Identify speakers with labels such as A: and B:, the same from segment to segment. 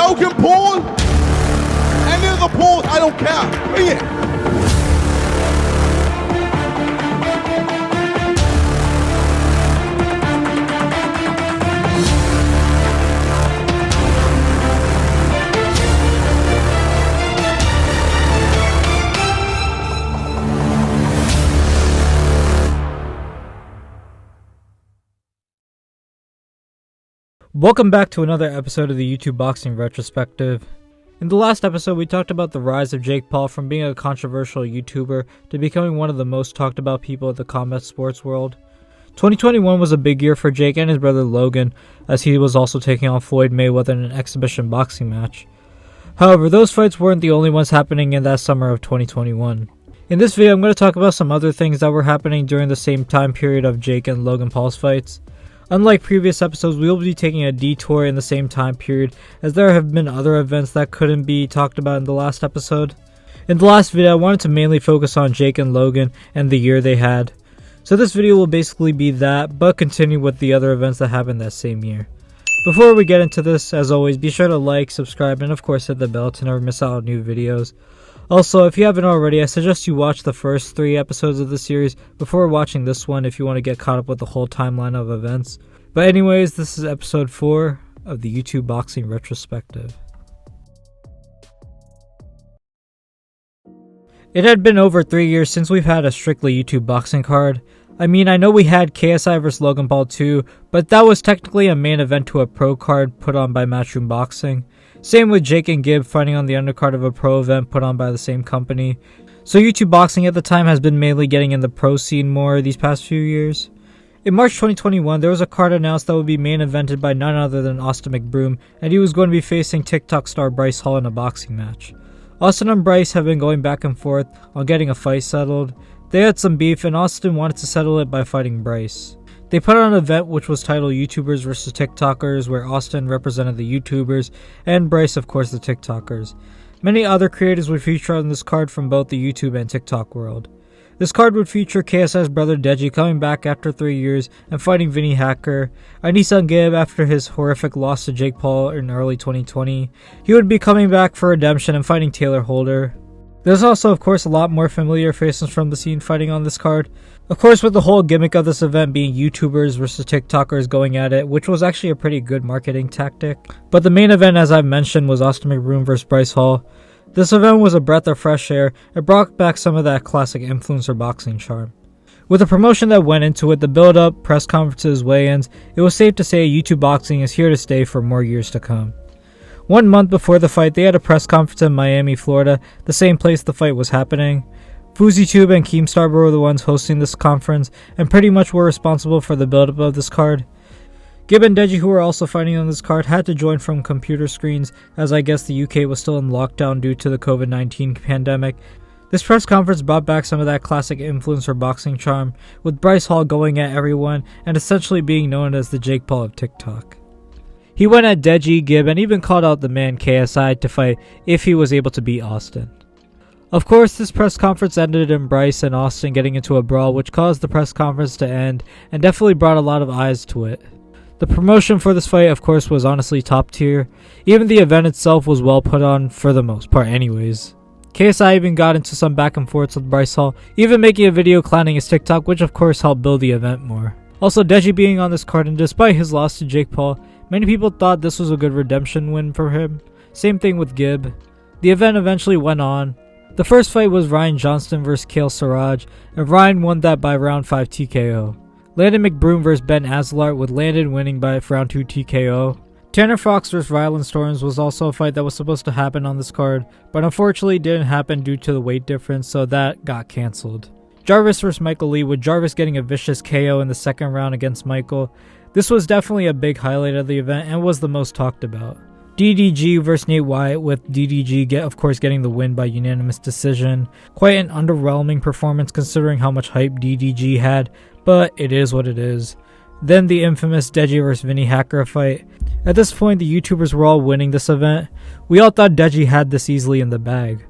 A: Logan Paul? Any of the Pauls, I don't care. Bring it.
B: Welcome back to another episode of the YouTube Boxing Retrospective. In the last episode, we talked about the rise of Jake Paul from being a controversial YouTuber to becoming one of the most talked about people in the combat sports world. 2021 was a big year for Jake and his brother Logan, as he was also taking on Floyd Mayweather in an exhibition boxing match. However, those fights weren't the only ones happening in that summer of 2021. In this video, I'm going to talk about some other things that were happening during the same time period of Jake and Logan Paul's fights. Unlike previous episodes, we will be taking a detour in the same time period, as there have been other events that couldn't be talked about in the last episode. In the last video, I wanted to mainly focus on Jake and Logan and the year they had. So this video will basically be that, but continue with the other events that happened that same year. Before we get into this, as always, be sure to like, subscribe, and of course hit the bell to never miss out on new videos. Also, if you haven't already, I suggest you watch the first 3 episodes of the series before watching this one if you want to get caught up with the whole timeline of events. But anyways, this is episode 4 of the YouTube Boxing Retrospective. It had been over 3 years since we've had a strictly YouTube boxing card. I mean, I know we had KSI vs Logan Paul 2, but that was technically a main event to a pro card put on by Matchroom Boxing. Same with Jake and Gib fighting on the undercard of a pro event put on by the same company. So YouTube boxing at the time has been mainly getting in the pro scene more these past few years. In March 2021, there was a card announced that would be main evented by none other than Austin McBroom, and he was going to be facing TikTok star Bryce Hall in a boxing match. Austin and Bryce have been going back and forth on getting a fight settled. They had some beef and Austin wanted to settle it by fighting Bryce. They put on an event which was titled YouTubers vs TikTokers, where Austin represented the YouTubers and Bryce of course the TikTokers. Many other creators would feature on this card from both the YouTube and TikTok world. This card would feature KSI's brother Deji coming back after 3 years and fighting Vinny Hacker, Anisan Gib after his horrific loss to Jake Paul in early 2020. He would be coming back for redemption and fighting Taylor Holder. There's also of course a lot more familiar faces from the scene fighting on this card. Of course, with the whole gimmick of this event being YouTubers versus TikTokers going at it, which was actually a pretty good marketing tactic. But the main event, as I've mentioned, was Austin McBroom vs Bryce Hall. This event was a breath of fresh air. It brought back some of that classic influencer boxing charm. With the promotion that went into it, the build-up, press conferences, weigh-ins, it was safe to say YouTube boxing is here to stay for more years to come. 1 month before the fight, they had a press conference in Miami, Florida, the same place the fight was happening. FuziTube and Keemstar were the ones hosting this conference and pretty much were responsible for the build-up of this card. Gib and Deji, who were also fighting on this card, had to join from computer screens as I guess the UK was still in lockdown due to the COVID-19 pandemic. This press conference brought back some of that classic influencer boxing charm, with Bryce Hall going at everyone and essentially being known as the Jake Paul of TikTok. He went at Deji, Gib, and even called out the man KSI to fight if he was able to beat Austin. Of course, this press conference ended in Bryce and Austin getting into a brawl, which caused the press conference to end and definitely brought a lot of eyes to it. The promotion for this fight, of course, was honestly top tier. Even the event itself was well put on, for the most part anyways. KSI even got into some back and forths with Bryce Hall, even making a video clowning his TikTok, which of course helped build the event more. Also, Deji being on this card, and despite his loss to Jake Paul, many people thought this was a good redemption win for him. Same thing with Gib. The event eventually went on. The first fight was Ryan Johnston vs Kale Siraj, and Ryan won that by round 5 TKO. Landon McBroom vs Ben Azelart, with Landon winning by round 2 TKO. Tanner Fox vs Ryland Storms was also a fight that was supposed to happen on this card, but unfortunately didn't happen due to the weight difference, so that got cancelled. Jarvis vs Michael Lee, with Jarvis getting a vicious KO in the second round against Michael. This was definitely a big highlight of the event and was the most talked about. DDG vs Nate Wyatt, with DDG of course getting the win by unanimous decision. Quite an underwhelming performance considering how much hype DDG had, but it is what it is. Then the infamous Deji vs Vinny Hacker fight. At this point, the YouTubers were all winning this event. We all thought Deji had this easily in the bag.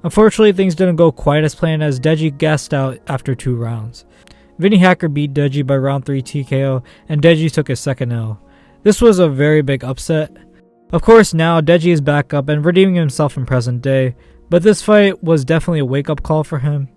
B: Unfortunately, things didn't go quite as planned, as Deji gassed out after 2 rounds. Vinny Hacker beat Deji by round 3 TKO, and Deji took his second L. This was a very big upset. Of course, now Deji is back up and redeeming himself in present day, but this fight was definitely a wake-up call for him.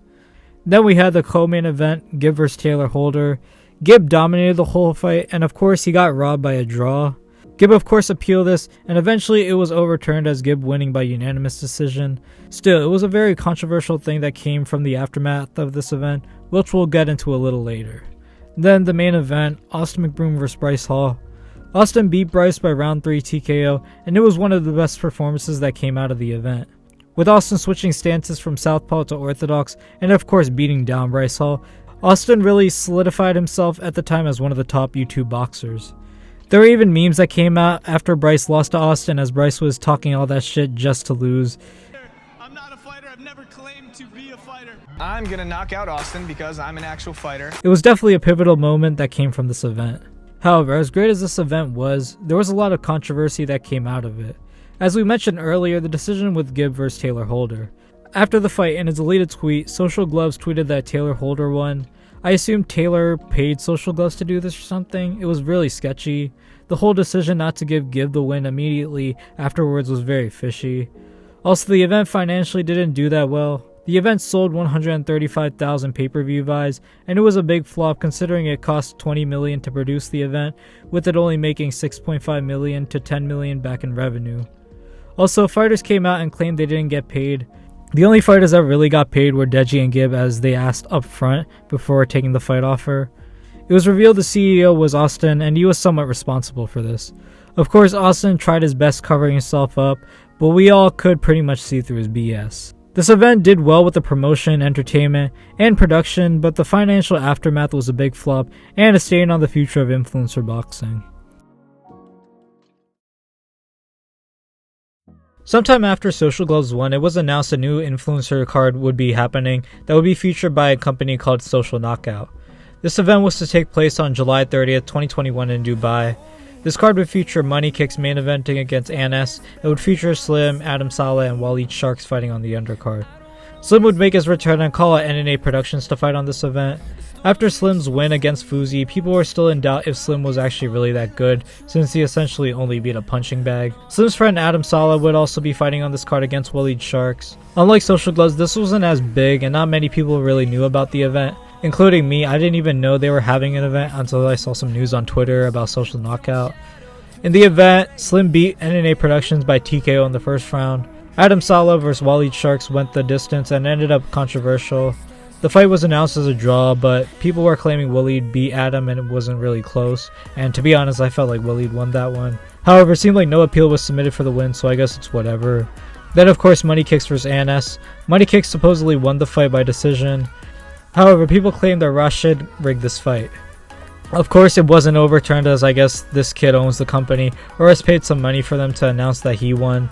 B: Then we had the co-main event, Gib vs Taylor Holder. Gib dominated the whole fight, and of course he got robbed by a draw. Gib of course appealed this, and eventually it was overturned as Gib winning by unanimous decision. Still, it was a very controversial thing that came from the aftermath of this event, which we'll get into a little later. Then the main event, Austin McBroom vs Bryce Hall. Austin beat Bryce by round 3 TKO, and it was one of the best performances that came out of the event. With Austin switching stances from southpaw to orthodox, and of course beating down Bryce Hall, Austin really solidified himself at the time as one of the top YouTube boxers. There were even memes that came out after Bryce lost to Austin, as Bryce was talking all that shit just to lose.
C: I'm not a fighter, I've never claimed to be a fighter. I'm gonna knock out Austin because I'm an actual fighter.
B: It was definitely a pivotal moment that came from this event. However, as great as this event was, there was a lot of controversy that came out of it. As we mentioned earlier, the decision with Gib vs Taylor Holder. After the fight, in a deleted tweet, Social Gloves tweeted that Taylor Holder won. I assume Taylor paid Social Gloves to do this or something. It was really sketchy. The whole decision not to give Gib the win immediately afterwards was very fishy. Also, the event financially didn't do that well. The event sold 135,000 pay-per-view buys, and it was a big flop considering it cost $20 million to produce the event, with it only making $6.5 million to $10 million back in revenue. Also, fighters came out and claimed they didn't get paid. The only fighters that really got paid were Deji and Gib, as they asked up front before taking the fight offer. It was revealed the CEO was Austin, and he was somewhat responsible for this. Of course, Austin tried his best covering himself up, but we all could pretty much see through his BS. This event did well with the promotion, entertainment, and production, but the financial aftermath was a big flop and a stain on the future of influencer boxing. Sometime after Social Gloves won, it was announced a new influencer card would be happening that would be featured by a company called Social Knockout. This event was to take place on July 30th, 2021 in Dubai. This card would feature Money Kicks main eventing against Anas. It would feature Slim, Adam Saleh, and Waleed Sharks fighting on the undercard. Slim would make his return and call out NNA Productions to fight on this event. After Slim's win against Fuzi, people were still in doubt if Slim was actually really that good, since he essentially only beat a punching bag. Slim's friend Adam Saleh would also be fighting on this card against Waleed Sharks. Unlike Social Gloves, this wasn't as big and not many people really knew about the event. Including me, I didn't even know they were having an event until I saw some news on Twitter about Social Knockout. In the event, Slim beat NNA Productions by TKO in the first round. Adam Saleh vs Waleed Sharks went the distance and ended up controversial. The fight was announced as a draw, but people were claiming Waleed beat Adam and it wasn't really close. And to be honest, I felt like Waleed won that one. However, it seemed like no appeal was submitted for the win, so I guess it's whatever. Then of course Money Kicks vs Anas. Money Kicks supposedly won the fight by decision. However, people claim that Rashid rigged this fight. Of course, it wasn't overturned, as I guess this kid owns the company or has paid some money for them to announce that he won.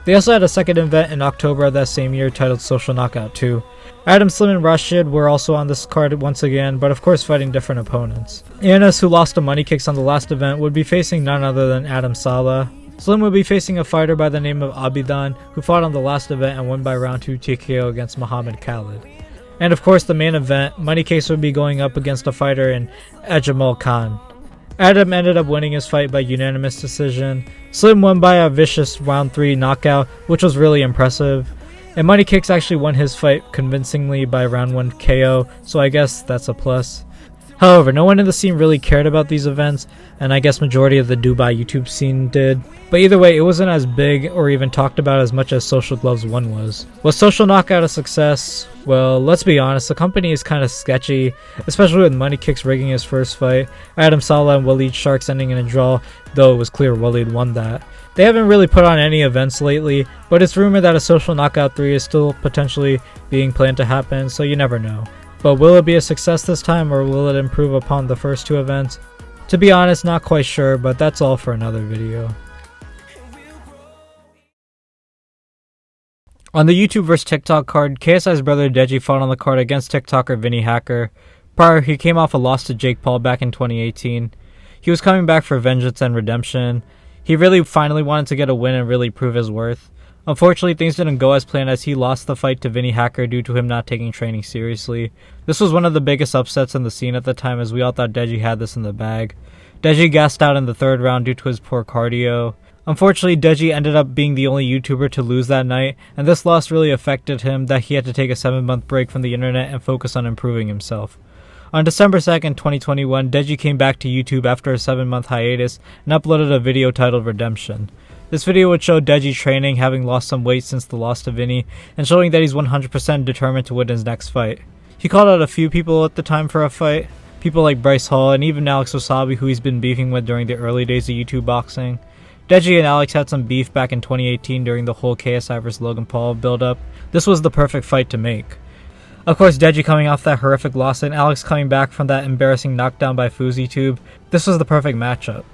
B: They also had a second event in October of that same year titled Social Knockout 2. Adam, Slim, and Rashid were also on this card once again, but of course fighting different opponents. Anas, who lost to Money Kicks on the last event, would be facing none other than Adam Saleh. Slim would be facing a fighter by the name of Abidan, who fought on the last event and won by round 2 TKO against Muhammad Khalid. And of course the main event, Money Kicks would be going up against a fighter in Ajamal Khan. Adam ended up winning his fight by unanimous decision. Slim won by a vicious round 3 knockout, which was really impressive. And Money Kicks actually won his fight convincingly by round 1 KO, so I guess that's a plus. However, no one in the scene really cared about these events, and I guess majority of the Dubai YouTube scene did. But either way, it wasn't as big or even talked about as much as Social Gloves 1 was. Was Social Knockout a success? Well, let's be honest, the company is kind of sketchy, especially with Money Kicks rigging his first fight, Adam Saleh and Waleed Sharks ending in a draw, though it was clear Waleed won that. They haven't really put on any events lately, but it's rumored that a Social Knockout 3 is still potentially being planned to happen, so you never know. But will it be a success this time, or will it improve upon the first 2 events? To be honest, not quite sure, but that's all for another video. On the YouTube vs TikTok card, KSI's brother Deji fought on the card against TikToker Vinny Hacker. Prior, he came off a loss to Jake Paul back in 2018. He was coming back for vengeance and redemption. He really finally wanted to get a win and really prove his worth. Unfortunately, things didn't go as planned, as he lost the fight to Vinny Hacker due to him not taking training seriously. This was one of the biggest upsets in the scene at the time, as we all thought Deji had this in the bag. Deji gassed out in the 3rd round due to his poor cardio. Unfortunately, Deji ended up being the only YouTuber to lose that night, and this loss really affected him that he had to take a 7-month break from the internet and focus on improving himself. On December 2nd, 2021, Deji came back to YouTube after a 7-month hiatus and uploaded a video titled Redemption. This video would show Deji training, having lost some weight since the loss to Vinny, and showing that he's 100% determined to win his next fight. He called out a few people at the time for a fight, people like Bryce Hall and even Alex Wasabi, who he's been beefing with during the early days of YouTube boxing. Deji and Alex had some beef back in 2018 during the whole KSI vs Logan Paul build-up. This was the perfect fight to make. Of course, Deji coming off that horrific loss and Alex coming back from that embarrassing knockdown by FouseyTube, this was the perfect matchup.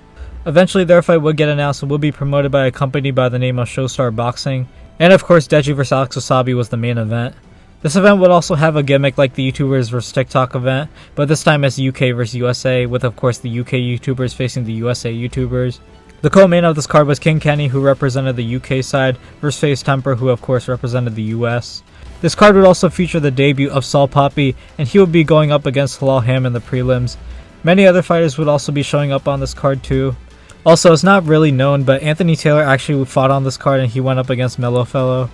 B: Eventually their fight would get announced and would be promoted by a company by the name of Showstar Boxing, and of course Deji vs Alex Wasabi was the main event. This event would also have a gimmick like the YouTubers vs TikTok event, but this time it's UK vs USA, with of course the UK YouTubers facing the USA YouTubers. The co-main of this card was King Kenny, who represented the UK side, versus FaZe Temper, who of course represented the US. This card would also feature the debut of Saul Poppy, and he would be going up against Halal Ham in the prelims. Many other fighters would also be showing up on this card too. Also, it's not really known, but Anthony Taylor actually fought on this card and he went up against Mellowfellow.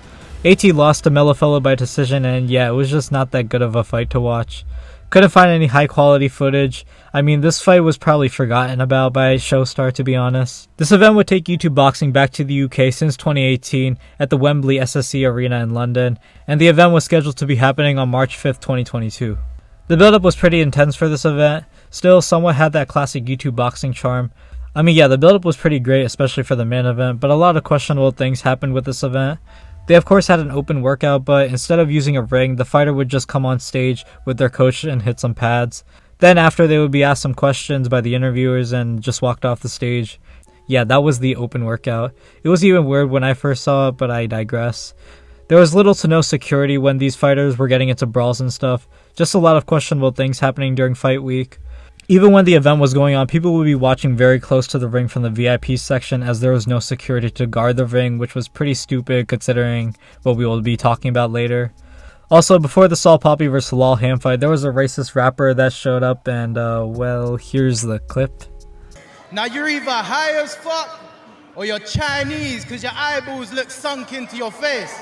B: AT lost to Mellowfellow by decision, and yeah, it was just not that good of a fight to watch. Couldn't find any high quality footage. I mean, this fight was probably forgotten about by Showstar, to be honest. This event would take YouTube boxing back to the UK since 2018 at the Wembley SSE Arena in London, and the event was scheduled to be happening on March 5th, 2022. The build-up was pretty intense for this event, still somewhat had that classic YouTube boxing charm. I mean, yeah, the build-up was pretty great, especially for the main event, but a lot of questionable things happened with this event. They of course had an open workout, but instead of using a ring, the fighter would just come on stage with their coach and hit some pads. Then after, they would be asked some questions by the interviewers and just walked off the stage. Yeah, that was the open workout. It was even weird when I first saw it, but I digress. There was little to no security when these fighters were getting into brawls and stuff, just a lot of questionable things happening during fight week. Even when the event was going on, people would be watching very close to the ring from the VIP section as there was no security to guard the ring, which was pretty stupid considering what we will be talking about later. Also, before the Saul Poppy vs Halal Ham fight, there was a racist rapper that showed up and, well, here's the clip.
D: Now you're either high as fuck or you're Chinese because your eyeballs look sunk into your face.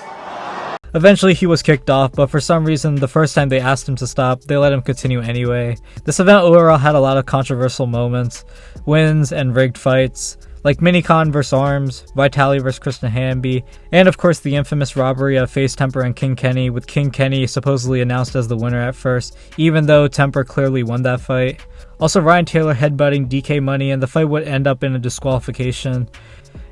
B: Eventually he was kicked off, but for some reason the first time they asked him to stop, they let him continue anyway. This event overall had a lot of controversial moments, wins and rigged fights, like Minicon vs Arms, Vitali vs Kristen Hamby, and of course the infamous robbery of FaZe Temper and King Kenny, with King Kenny supposedly announced as the winner at first, even though Temper clearly won that fight. Also Ryan Taylor headbutting DK Money, and the fight would end up in a disqualification.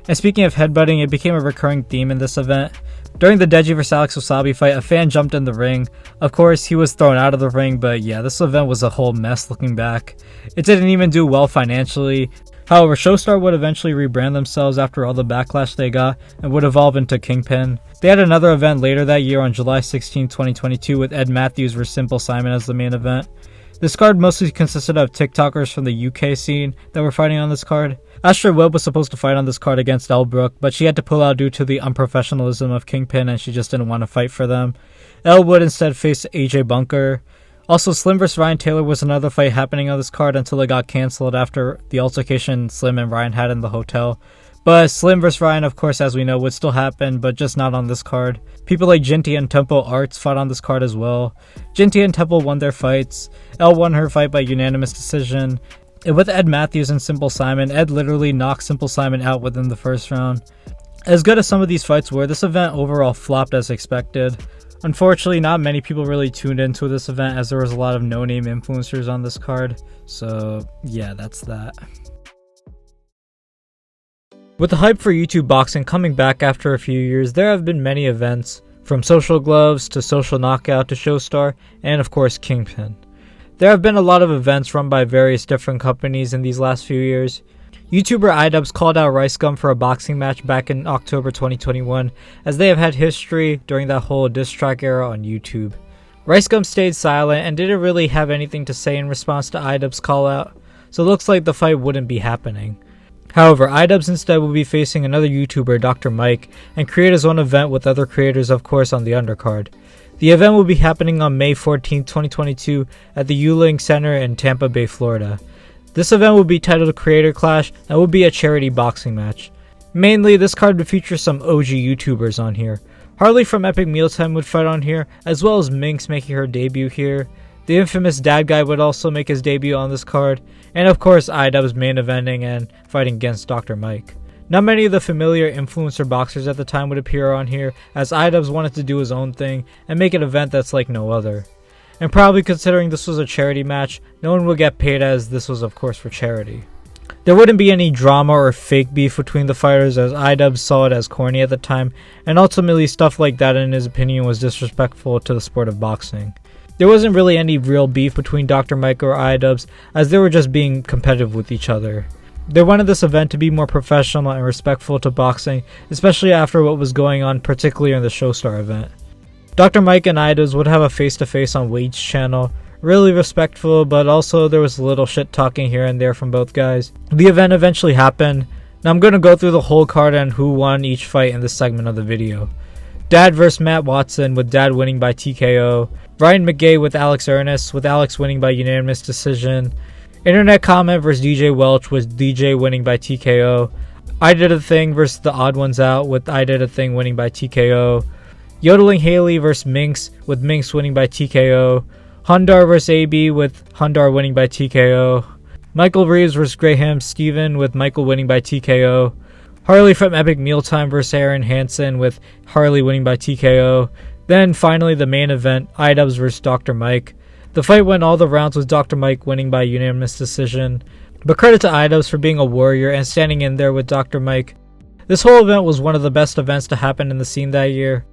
B: And speaking of headbutting, it became a recurring theme in this event. During the Deji vs Alex Wasabi fight, a fan jumped in the ring. Of course, he was thrown out of the ring, but yeah, this event was a whole mess looking back. It didn't even do well financially. However, Showstar would eventually rebrand themselves after all the backlash they got and would evolve into KingPyn. They had another event later that year on July 16, 2022 with Ed Matthews vs Simple Simon as the main event. This card mostly consisted of TikTokers from the UK scene that were fighting on this card. Astra Webb was supposed to fight on this card against Elle Brooke, but she had to pull out due to the unprofessionalism of KingPyn and she just didn't want to fight for them. Elle would instead face AJ Bunker. Also, Slim vs Ryan Taylor was another fight happening on this card until it got cancelled after the altercation Slim and Ryan had in the hotel. But Slim vs Ryan, of course, as we know, would still happen, but just not on this card. People like Jinty and Temple Arts fought on this card as well. Jinty and Temple won their fights. Elle won her fight by unanimous decision. And with Ed Matthews and Simple Simon, Ed literally knocked Simple Simon out within the first round. As good as some of these fights were, this event overall flopped as expected. Unfortunately, not many people really tuned into this event as there was a lot of no-name influencers on this card. So yeah, that's that. With the hype for YouTube boxing coming back after a few years, there have been many events, from Social Gloves to Social Knockout to Showstar, and of course KingPyn. There have been a lot of events run by various different companies in these last few years. YouTuber iDubbbz called out Rice Gum for a boxing match back in October 2021, as they have had history during that whole diss track era on YouTube. Rice Gum stayed silent and didn't really have anything to say in response to iDubbbz's call out, so it looks like the fight wouldn't be happening. However, iDubbbz instead will be facing another YouTuber, Dr. Mike, and create his own event with other creators of course on the undercard. The event will be happening on May 14, 2022 at the Yuling Center in Tampa Bay, Florida. This event will be titled Creator Clash and will be a charity boxing match. Mainly, this card would feature some OG YouTubers on here. Harley from Epic Mealtime would fight on here, as well as Minx making her debut here. The infamous Dad Guy would also make his debut on this card, and of course iDubbbz main eventing and fighting against Dr. Mike. Not many of the familiar influencer boxers at the time would appear on here, as iDubbbz wanted to do his own thing and make an event that's like no other. And probably considering this was a charity match, no one would get paid, as this was of course for charity. There wouldn't be any drama or fake beef between the fighters, as iDubbbz saw it as corny at the time, and ultimately stuff like that in his opinion was disrespectful to the sport of boxing. There wasn't really any real beef between Dr. Mike or iDubbbz, as they were just being competitive with each other. They wanted this event to be more professional and respectful to boxing, especially after what was going on, particularly in the Showstar event. Dr. Mike and iDubbbz would have a face-to-face on Wade's channel. Really respectful, but also there was a little shit talking here and there from both guys. The event eventually happened. Now I'm going to go through the whole card and who won each fight in this segment of the video. Dad vs Matt Watson, with Dad winning by TKO. Ryan McGay with Alex Ernest, with Alex winning by unanimous decision. Internet Comment vs DJ Welch, with DJ winning by TKO. I Did a Thing vs The Odd Ones Out, with I Did a Thing winning by TKO. Yodeling Haley vs Minx, with Minx winning by TKO. Hundar vs AB, with Hundar winning by TKO. Michael Reeves vs Graham Steven, with Michael winning by TKO. Harley from Epic Mealtime vs Aaron Hansen, with Harley winning by TKO. Then finally the main event, iDubbbz vs Dr. Mike. The fight went all the rounds with Dr. Mike winning by unanimous decision. But credit to iDubbbz for being a warrior and standing in there with Dr. Mike. This whole event was one of the best events to happen in the scene that year.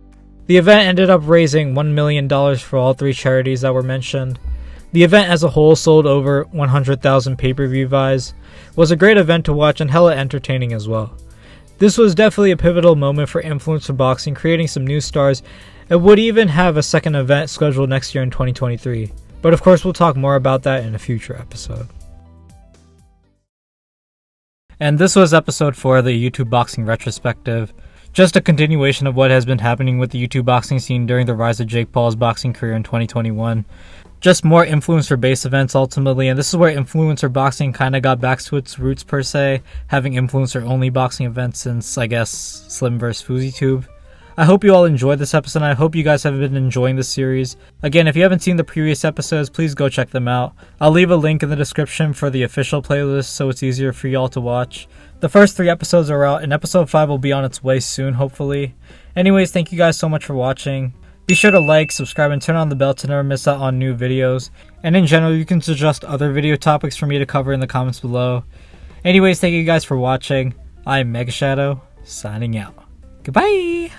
B: The event ended up raising $1 million for all three charities that were mentioned. The event as a whole sold over 100,000 pay-per-view buys. Was a great event to watch and hella entertaining as well. This was definitely a pivotal moment for influencer boxing, creating some new stars, and would even have a second event scheduled next year in 2023. But of course we'll talk more about that in a future episode. And this was episode 4 of the YouTube Boxing Retrospective. Just a continuation of what has been happening with the YouTube boxing scene during the rise of Jake Paul's boxing career in 2021. Just more influencer-based events ultimately, and this is where influencer boxing kind of got back to its roots per se, having influencer-only boxing events since, I guess, Slim vs. FouseyTube. I hope you all enjoyed this episode, and I hope you guys have been enjoying this series. Again, if you haven't seen the previous episodes, please go check them out. I'll leave a link in the description for the official playlist so it's easier for y'all to watch. The first 3 episodes are out, and episode 5 will be on its way soon, hopefully. Anyways, thank you guys so much for watching. Be sure to like, subscribe, and turn on the bell to never miss out on new videos. And in general, you can suggest other video topics for me to cover in the comments below. Anyways, thank you guys for watching. I'm Mega Shadow, signing out. Goodbye!